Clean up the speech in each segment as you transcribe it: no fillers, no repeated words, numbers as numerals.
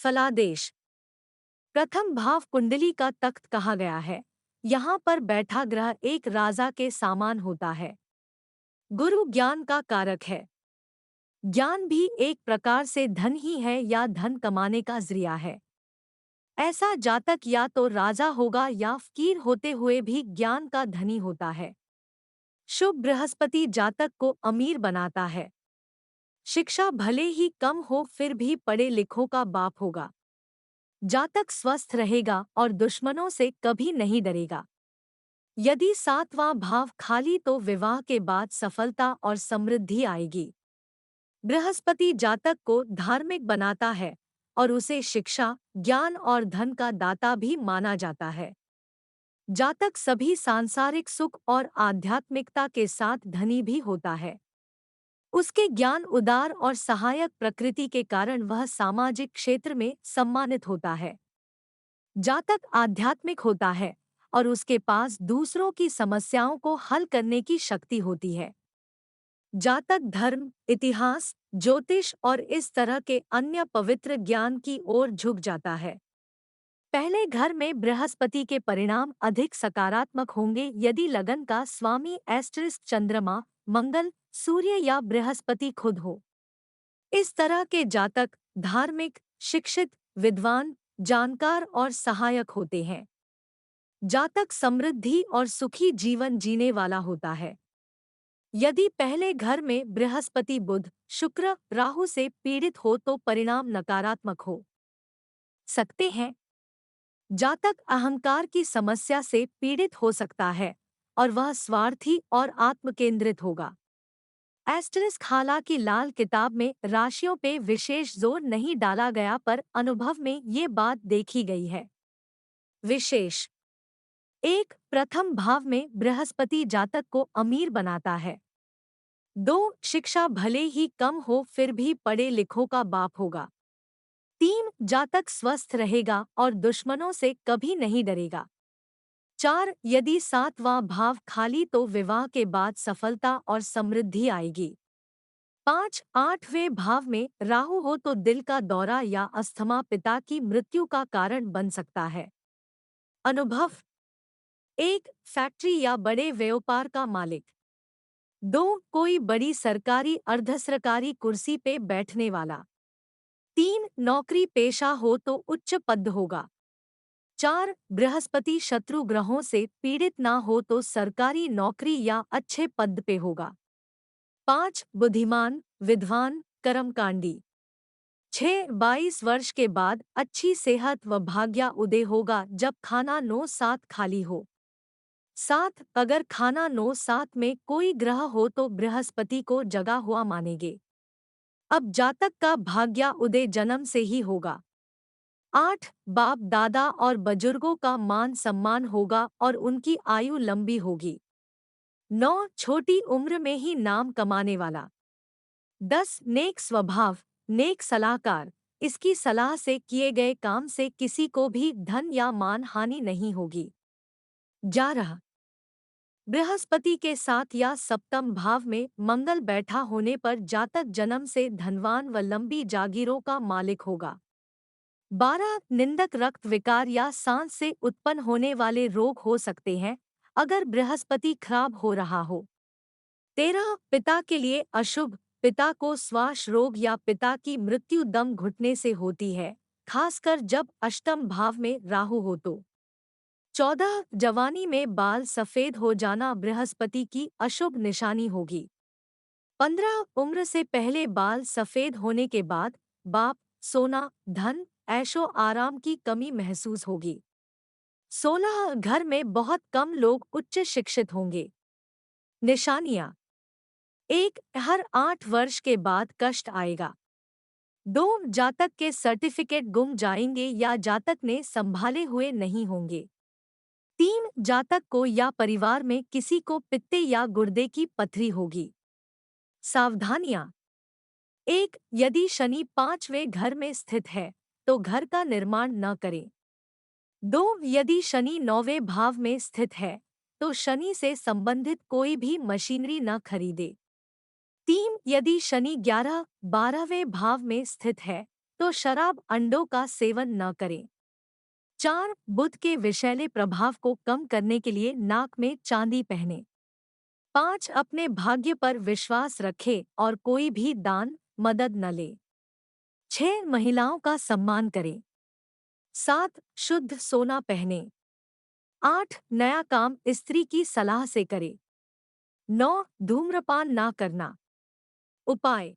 फलादेश प्रथम भाव कुंडली का तख्त कहा गया है। यहाँ पर बैठा ग्रह एक राजा के समान होता है। गुरु ज्ञान का कारक है। ज्ञान भी एक प्रकार से धन ही है या धन कमाने का जरिया है। ऐसा जातक या तो राजा होगा या फकीर होते हुए भी ज्ञान का धनी होता है। शुभ बृहस्पति जातक को अमीर बनाता है। शिक्षा भले ही कम हो फिर भी पढ़े लिखों का बाप होगा। जातक स्वस्थ रहेगा और दुश्मनों से कभी नहीं डरेगा। यदि सातवां भाव खाली तो विवाह के बाद सफलता और समृद्धि आएगी। बृहस्पति जातक को धार्मिक बनाता है और उसे शिक्षा, ज्ञान और धन का दाता भी माना जाता है। जातक सभी सांसारिक सुख और आध्यात्मिकता के साथ धनी भी होता है। उसके ज्ञान उदार और सहायक प्रकृति के कारण वह सामाजिक क्षेत्र में सम्मानित होता है। जातक आध्यात्मिक होता है और उसके पास दूसरों की समस्याओं को हल करने की शक्ति होती है। जातक धर्म, इतिहास, ज्योतिष और इस तरह के अन्य पवित्र ज्ञान की ओर झुक जाता है। पहले घर में बृहस्पति के परिणाम अधिक सकारात्मक होंगे यदि लगन का स्वामी एस्टेरिस्क चंद्रमा, मंगल, सूर्य या बृहस्पति खुद हो। इस तरह के जातक धार्मिक, शिक्षित, विद्वान, जानकार और सहायक होते हैं। जातक समृद्धि और सुखी जीवन जीने वाला होता है। यदि पहले घर में बृहस्पति बुध, शुक्र, राहु से पीड़ित हो तो परिणाम नकारात्मक हो सकते हैं। जातक अहंकार की समस्या से पीड़ित हो सकता है और वह स्वार्थी और आत्मकेंद्रित होगा। एस्टेरिस्क हालांकि लाल किताब में राशियों पे विशेष जोर नहीं डाला गया पर अनुभव में ये बात देखी गई है। विशेष एक, प्रथम भाव में बृहस्पति जातक को अमीर बनाता है। 2, शिक्षा भले ही कम हो फिर भी पढ़े लिखों का बाप होगा। 3, जातक स्वस्थ रहेगा और दुश्मनों से कभी नहीं डरेगा। 4, यदि सातवां भाव खाली तो विवाह के बाद सफलता और समृद्धि आएगी। 5, आठवें भाव में राहु हो तो दिल का दौरा या अस्थमा, पिता की मृत्यु का कारण बन सकता है। अनुभव 1, फैक्ट्री या बड़े व्यापार का मालिक। 2, कोई बड़ी सरकारी अर्धसरकारी कुर्सी पे बैठने वाला। 3, नौकरी पेशा हो तो उच्च पद होगा। 4, बृहस्पति शत्रु ग्रहों से पीड़ित ना हो तो सरकारी नौकरी या अच्छे पद पे होगा। 5, बुद्धिमान, विद्वान, कर्मकांडी। 6, 22 वर्ष के बाद अच्छी सेहत व भाग्या उदय होगा जब खाना 9-7 खाली हो। 7, अगर खाना 9-7 में कोई ग्रह हो तो बृहस्पति को जगा हुआ मानेंगे। अब जातक का भाग्या उदय जन्म से ही होगा। 8, बाप दादा और बुजुर्गों का मान सम्मान होगा और उनकी आयु लंबी होगी। 9, छोटी उम्र में ही नाम कमाने वाला। 10, नेक स्वभाव, नेक सलाहकार, इसकी सलाह से किए गए काम से किसी को भी धन या मान हानि नहीं होगी। 11, बृहस्पति के साथ या सप्तम भाव में मंगल बैठा होने पर जातक जन्म से धनवान व लंबी जागीरों का मालिक होगा। 12, निंदक रक्त विकार या सांस से उत्पन्न होने वाले रोग हो सकते हैं अगर बृहस्पति खराब हो रहा हो। 13, पिता के लिए अशुभ, पिता को श्वास रोग या पिता की मृत्यु दम घुटने से होती है, खासकर जब अष्टम भाव में राहु हो तो। 14, जवानी में बाल सफेद हो जाना बृहस्पति की अशुभ निशानी होगी। 15, उम्र से पहले बाल सफेद होने के बाद बाप, सोना, धन, ऐशो आराम की कमी महसूस होगी। 16, घर में बहुत कम लोग उच्च शिक्षित होंगे। निशानियां 1, हर 8 वर्ष के बाद कष्ट आएगा। 2, जातक के सर्टिफिकेट गुम जाएंगे या जातक ने संभाले हुए नहीं होंगे। 3, जातक को या परिवार में किसी को पित्ते या गुर्दे की पथरी होगी। सावधानियां 1, यदि शनि 5वें घर में स्थित है तो घर का निर्माण न करें। 2, यदि शनि 9वें भाव में स्थित है तो शनि से संबंधित कोई भी मशीनरी न खरीदे। 3, यदि शनि 11, 12वें भाव में स्थित है तो शराब अंडों का सेवन न करें। 4 बुध के विषैले प्रभाव को कम करने के लिए नाक में चांदी पहने। 5 अपने भाग्य पर विश्वास रखें और कोई भी दान मदद न ले। 6 महिलाओं का सम्मान करें। 7 शुद्ध सोना पहने। 8 नया काम स्त्री की सलाह से करे। 9 धूम्रपान ना करना। उपाय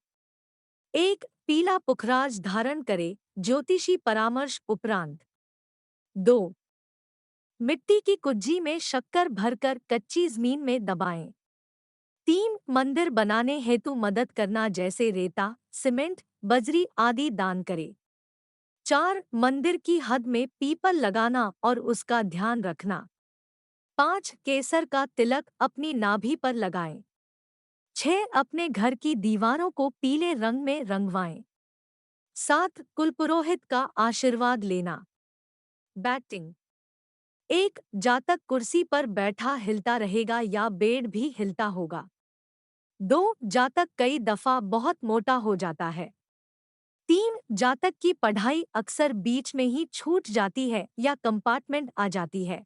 1 पीला पुखराज धारण करे ज्योतिषी परामर्श उपरांत। 2 मिट्टी की कुज्जी में शक्कर भरकर कच्ची जमीन में दबाएं। 3 मंदिर बनाने हेतु मदद करना जैसे रेता, सीमेंट, बजरी आदि दान करे। 4 मंदिर की हद में पीपल लगाना और उसका ध्यान रखना। 5 केसर का तिलक अपनी नाभि पर लगाएं। 6 अपने घर की दीवारों को पीले रंग में रंगवाएं। 7 कुलपुरोहित का आशीर्वाद लेना। बैटिंग 1 जातक कुर्सी पर बैठा हिलता रहेगा या बेड भी हिलता होगा। 2 जातक कई दफा बहुत मोटा हो जाता है। 3 जातक की पढ़ाई अक्सर बीच में ही छूट जाती है या कंपार्टमेंट आ जाती है।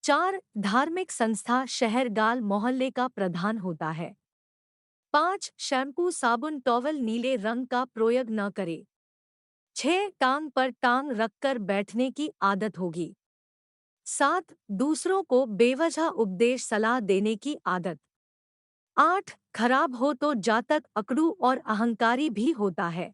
4 धार्मिक संस्था शहर गाल मोहल्ले का प्रधान होता है। 5 शैम्पू साबुन टॉवल नीले रंग का प्रयोग न करे। 6 टांग पर टांग रखकर बैठने की आदत होगी। 7 दूसरों को बेवजह उपदेश सलाह देने की आदत। 8 खराब हो तो जातक अकड़ू और अहंकारी भी होता है।